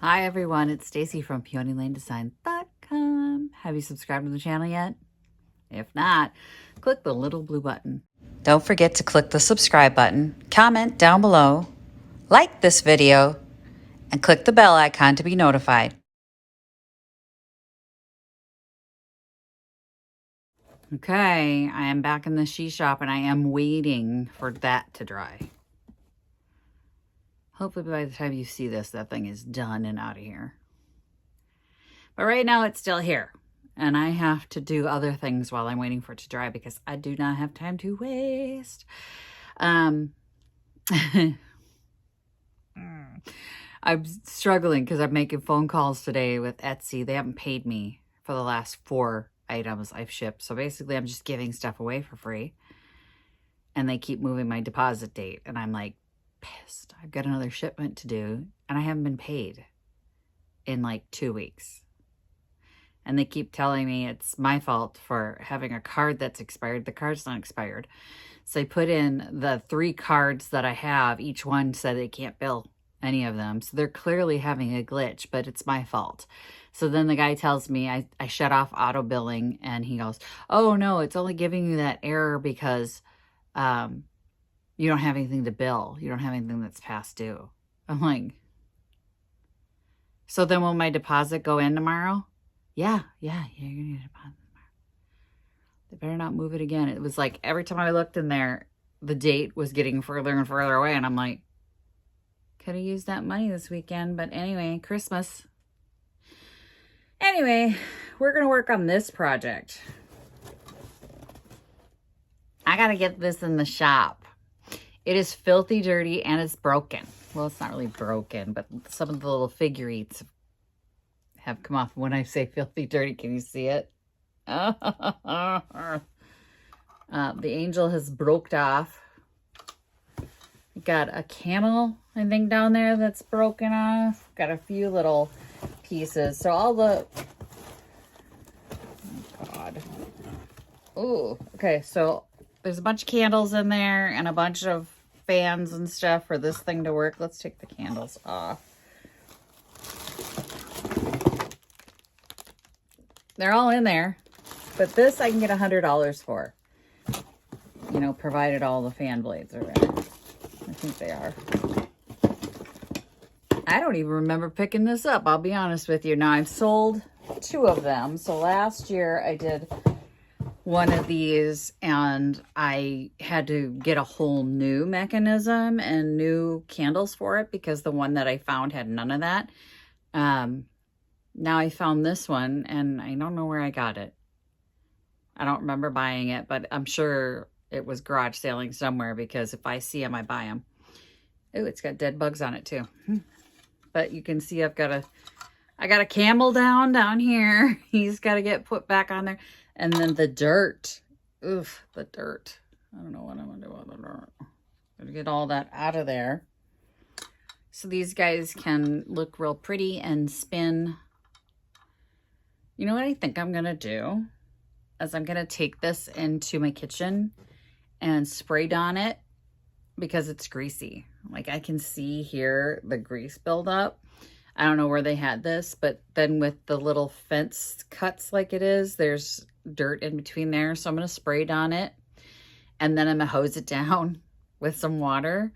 Hi everyone, it's Stacy from PeonyLaneDesign.com. Have you subscribed to the channel yet? If not, click the little blue button. Don't forget to click the subscribe button, comment down below, like this video, and click the bell icon to be notified. Okay, I am back in the she shop and I am waiting for that to dry. Hopefully by the time you see this, that thing is done and out of here. But right now it's still here. And I have to do other things while I'm waiting for it to dry because I do not have time to waste. I'm struggling because I'm making phone calls today with Etsy. They haven't paid me for the last 4 items I've shipped. So basically I'm just giving stuff away for free. And they keep moving my deposit date. And I'm like pissed. I've got another shipment to do and I haven't been paid in like 2 weeks. And they keep telling me it's my fault for having a card that's expired. The card's not expired. So I put in the 3 cards that I have. Each one said they can't bill any of them. So they're clearly having a glitch, but it's my fault. So then the guy tells me I shut off auto billing and he goes, oh no, it's only giving you that error because you don't have anything to bill. You don't have anything that's past due. I'm like, so then will my deposit go in tomorrow? Yeah, you're gonna need a deposit tomorrow. They better not move it again. It was like every time I looked in there, the date was getting further and further away, and I'm like, could have used that money this weekend, but anyway, Christmas. Anyway, we're gonna work on this project. I gotta get this in the shop. It is filthy dirty and it's broken. Well, it's not really broken, but some of the little figurines have come off. When I say filthy dirty, can you see it? The angel has broked off. Got a camel, I think, down there that's broken off. Got a few little pieces. So all the... Oh, God. Ooh, okay, so there's a bunch of candles in there and a bunch of fans and stuff for this thing to work. Let's take the candles off. They're all in there, but this I can get $100 for. You know, provided all the fan blades are there. I think they are. I don't even remember picking this up, I'll be honest with you. Now, I've sold 2 of them. So last year I did one of these and I had to get a whole new mechanism and new candles for it because the one that I found had none of that. Now I found this one and I don't know where I got it. I don't remember buying it, but I'm sure it was garage selling somewhere because if I see them, I buy them. Oh, it's got dead bugs on it too. But you can see I got a camel down here. He's got to get put back on there. And then the dirt. Oof, the dirt. I don't know what I'm going to do with the dirt. Gotta get all that out of there. So these guys can look real pretty and spin. You know what I think I'm going to do? Is I'm going to take this into my kitchen and spray don it because it's greasy. Like I can see here the grease buildup. I don't know where they had this, but then with the little fence cuts like it is, there's dirt in between there. So I'm going to spray don it and then I'm going to hose it down with some water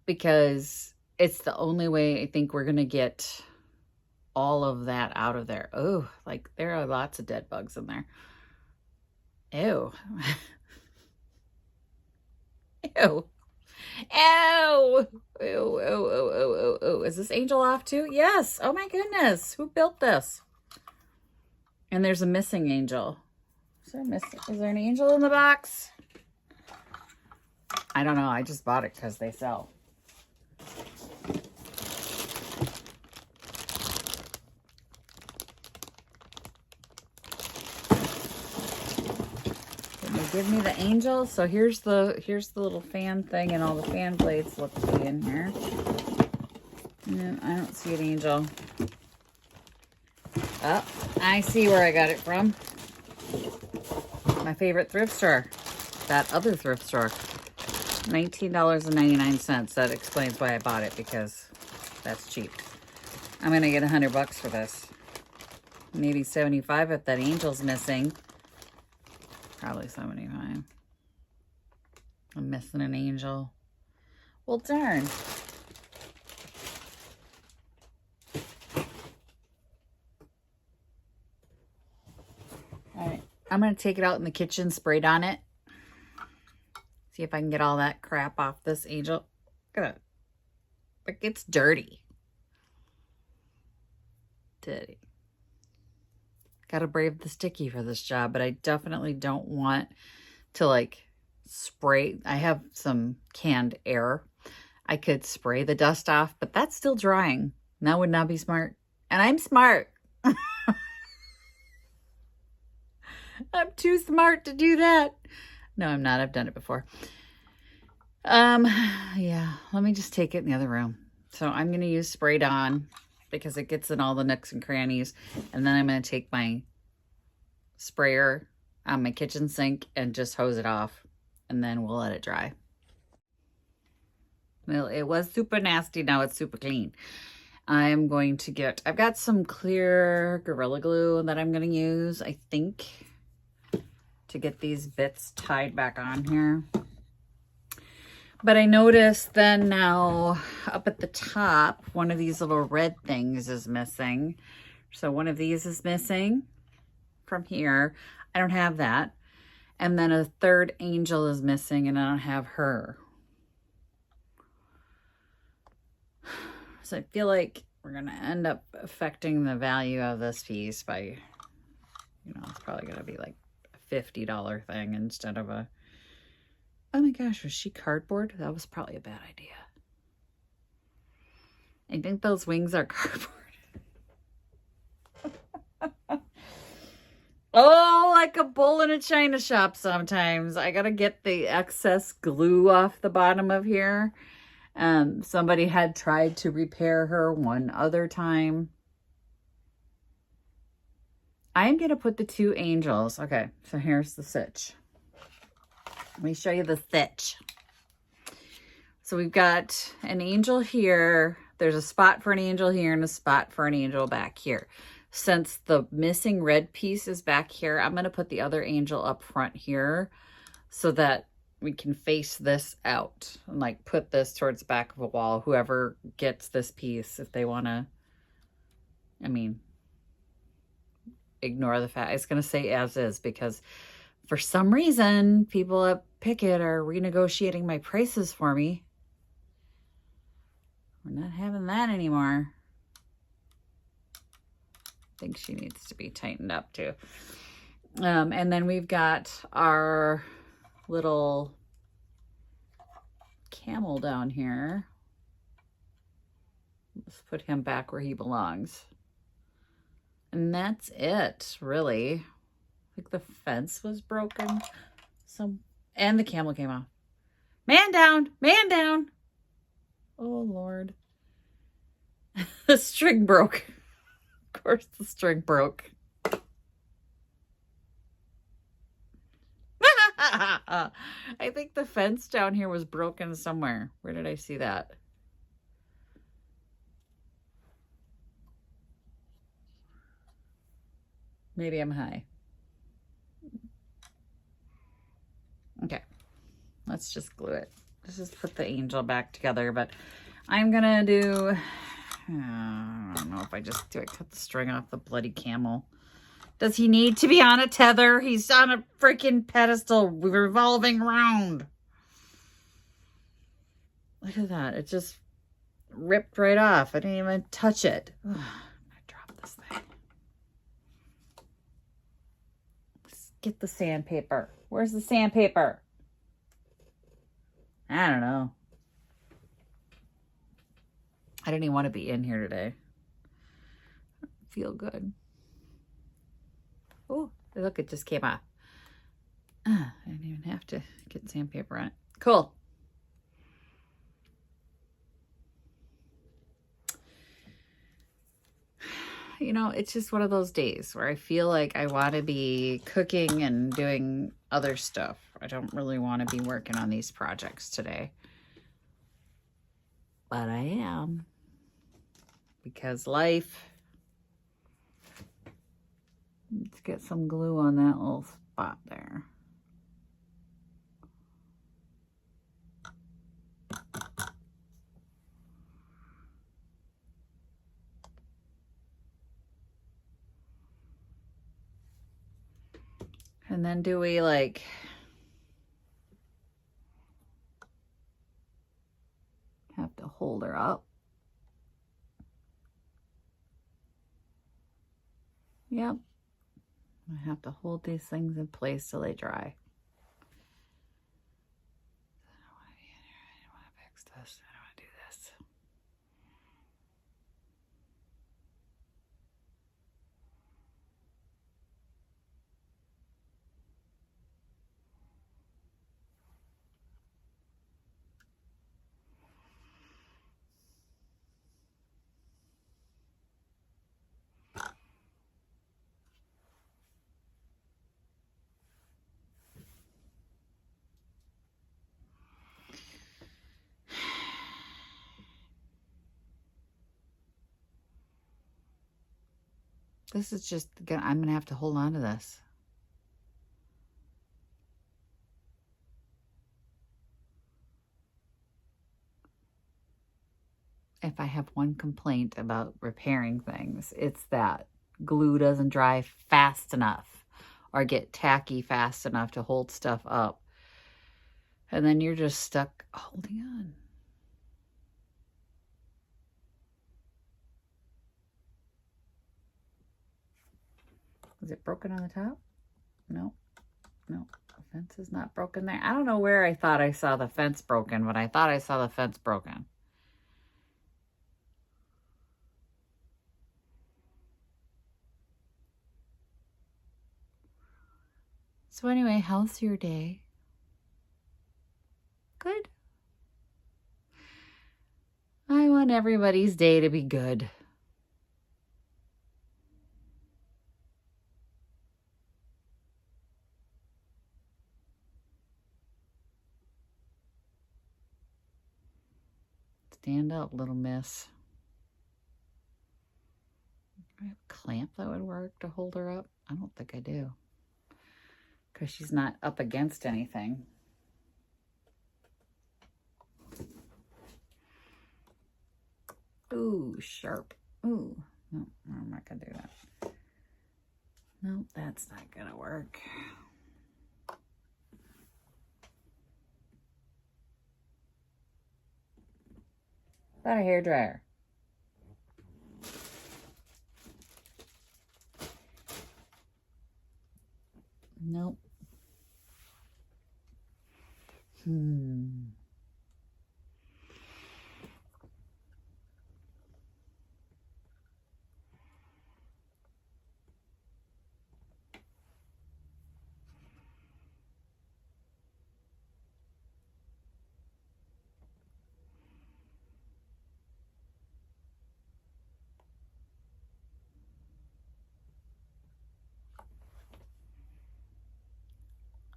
because it's the only way I think we're going to get all of that out of there. Oh, like there are lots of dead bugs in there. Ew. Ew. Ew. Ew, ew, ew, ew, ew. Is this angel off too? Yes. Oh my goodness. Who built this? And there's a missing angel. Is there an angel in the box? I don't know. I just bought it because they sell. Give me the angel. So here's the little fan thing and all the fan blades. Let's see in here. And I don't see an angel. Oh, I see where I got it from. My favorite thrift store. That other thrift store. $19.99. That explains why I bought it because that's cheap. I'm going to get $100 for this. Maybe 75 if that angel's missing. Probably 75. I'm missing an angel. Well, darn. All right. I'm going to take it out in the kitchen, sprayed on it. See if I can get all that crap off this angel. Look at it. Like, it's dirty. Dirty. Gotta brave the sticky for this job, but I definitely don't want to like spray. I have some canned air. I could spray the dust off, but that's still drying. That would not be smart. And I'm smart. I'm too smart to do that. No, I'm not. I've done it before. Yeah, let me just take it in the other room. So I'm going to use sprayed on because it gets in all the nooks and crannies. And then I'm going to take my sprayer on my kitchen sink and just hose it off. And then we'll let it dry. Well, it was super nasty. Now it's super clean. I'm going to get, I've got some clear Gorilla Glue that I'm going to use, I think, to get these bits tied back on here. But I noticed then now up at the top, one of these little red things is missing. So one of these is missing from here. I don't have that. And then a third angel is missing and I don't have her. So I feel like we're going to end up affecting the value of this piece by, you know, it's probably going to be like a $50 thing instead of a, oh my gosh, was she cardboard? That was probably a bad idea. I think those wings are cardboard. Oh, like a bull in a china shop sometimes. I got to get the excess glue off the bottom of here. Somebody had tried to repair her one other time. I'm going to put the two angels. Okay, so here's the sitch. Let me show you the stitch. So we've got an angel here. There's a spot for an angel here and a spot for an angel back here. Since the missing red piece is back here, I'm going to put the other angel up front here so that we can face this out and like put this towards the back of a wall. Whoever gets this piece, if they want to, I mean, ignore the fact. It's going to say as is because for some reason, people at Picket are renegotiating my prices for me. We're not having that anymore. I think she needs to be tightened up too. And then we've got our little camel down here. Let's put him back where he belongs. And that's it, really. I think the fence was broken. And the camel came off. Man down! Man down! Oh, Lord. The string broke. Of course the string broke. I think the fence down here was broken somewhere. Where did I see that? Maybe I'm high. Okay, let's just glue it. Let's just put the angel back together, but I'm gonna do, I don't know if do I cut the string off the bloody camel? Does he need to be on a tether? He's on a freaking pedestal revolving around. Look at that. It just ripped right off. I didn't even touch it. Ugh, I'm gonna drop this thing. Let's get the sandpaper. Where's the sandpaper? I don't know. I didn't even want to be in here today. I don't feel good. Oh, look, it just came off. I didn't even have to get sandpaper on it. Cool. You know, it's just one of those days where I feel like I want to be cooking and doing other stuff. I don't really want to be working on these projects today. But I am. because life. Let's get some glue on that little spot there. And then do we like have to hold her up? Yep. I have to hold these things in place till they dry. I don't want to be in here. I don't want to fix this. I don't want to do this. This is just, I'm going to have to hold on to this. If I have one complaint about repairing things, it's that glue doesn't dry fast enough or get tacky fast enough to hold stuff up. And then you're just stuck holding on. Is it broken on the top? No. No, the fence is not broken there. I don't know where I thought I saw the fence broken, but I thought I saw the fence broken. So anyway, how's your day? Good. I want everybody's day to be good. Stand up, little miss. Do I have a clamp that would work to hold her up? I don't think I do, because she's not up against anything. Ooh, sharp. Ooh, no, I'm not gonna do that. No, that's not gonna work. About a hairdryer. Nope.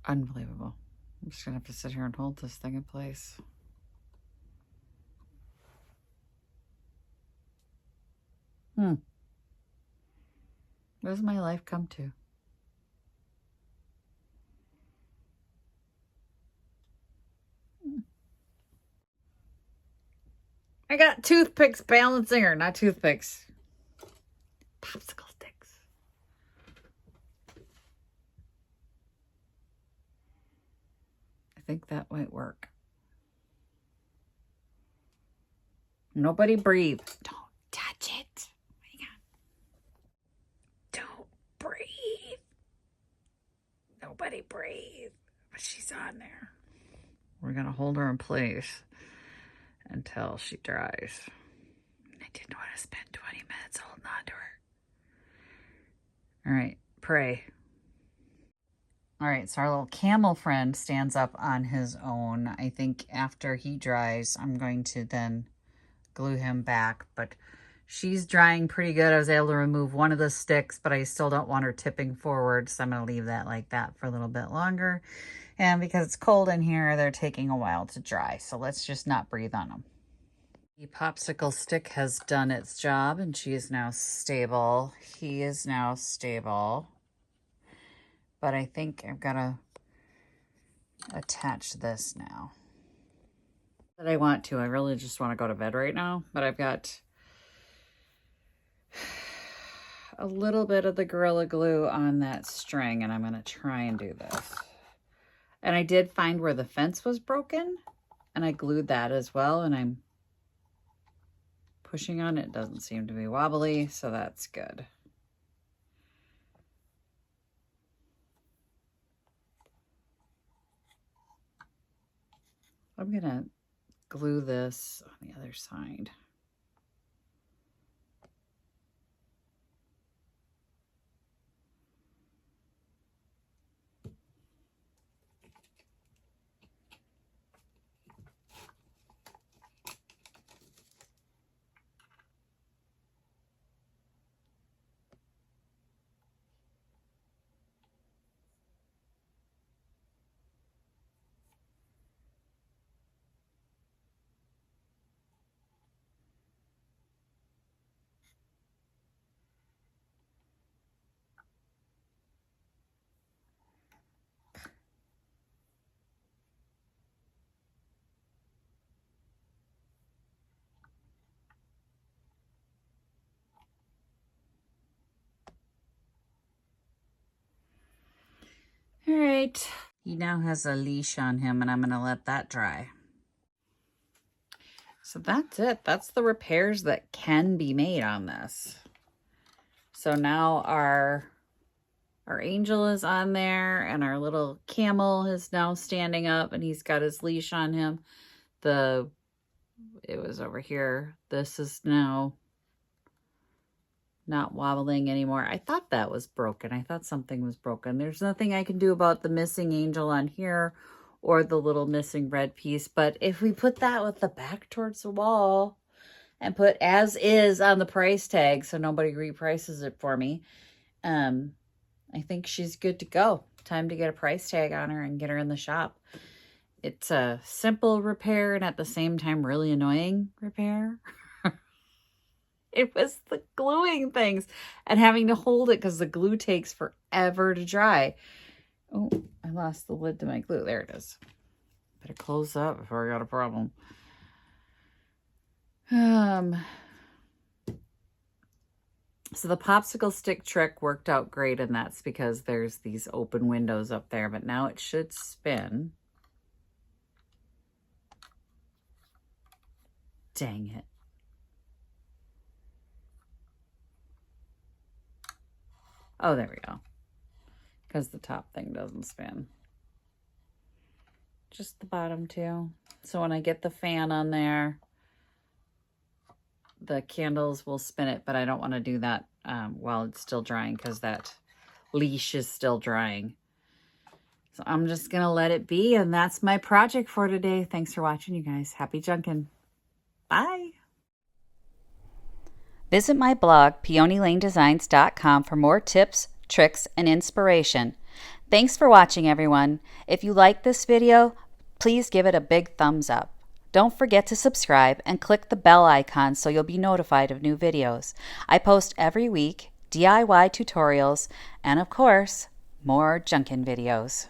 Unbelievable. I'm just gonna have to sit here and hold this thing in place. What does my life come to? I got toothpicks balancing her, not toothpicks. Popsicle sticks. I think that might work. Nobody breathe. Don't touch it. Hang on. Don't breathe. Nobody breathe. But she's on there. We're going to hold her in place until she dries. I didn't want to spend 20 minutes holding on to her. All right, pray. All right, so our little camel friend stands up on his own. I think after he dries, I'm going to then glue him back, but she's drying pretty good. I was able to remove one of the sticks, but I still don't want her tipping forward, so I'm going to leave that like that for a little bit longer. And because it's cold in here, they're taking a while to dry, so let's just not breathe on them. The popsicle stick has done its job and she is now stable. He is now stable. But I think I've got to attach this now. But I want to. I really just want to go to bed right now. But I've got a little bit of the Gorilla Glue on that string and I'm going to try and do this. And I did find where the fence was broken and I glued that as well, and I'm pushing on it. It doesn't seem to be wobbly, so that's good. I'm gonna glue this on the other side. All right, he now has a leash on him and I'm gonna let that dry. So that's it. That's the repairs that can be made on this. So now our angel is on there and our little camel is now standing up and he's got his leash on him. It was over here. This is now not wobbling anymore. I thought that was broken. I thought something was broken. There's nothing I can do about the missing angel on here or the little missing red piece. But if we put that with the back towards the wall and put as is on the price tag so nobody reprices it for me, I think she's good to go. Time to get a price tag on her and get her in the shop. It's a simple repair and at the same time really annoying repair. It was the gluing things and having to hold it because the glue takes forever to dry. Oh, I lost the lid to my glue. There it is. Better close that before I got a problem. So the popsicle stick trick worked out great, and that's because there's these open windows up there, but now it should spin. Dang it. Oh, there we go. Because the top thing doesn't spin. Just the bottom too. So when I get the fan on there, the candles will spin it, but I don't want to do that while it's still drying because that leash is still drying. So I'm just going to let it be, and that's my project for today. Thanks for watching, you guys. Happy junkin'. Bye. Visit my blog, peonylanedesigns.com, for more tips, tricks, and inspiration. Thanks for watching, everyone. If you like this video, please give it a big thumbs up. Don't forget to subscribe and click the bell icon so you'll be notified of new videos. I post every week DIY tutorials and, of course, more junkin' videos.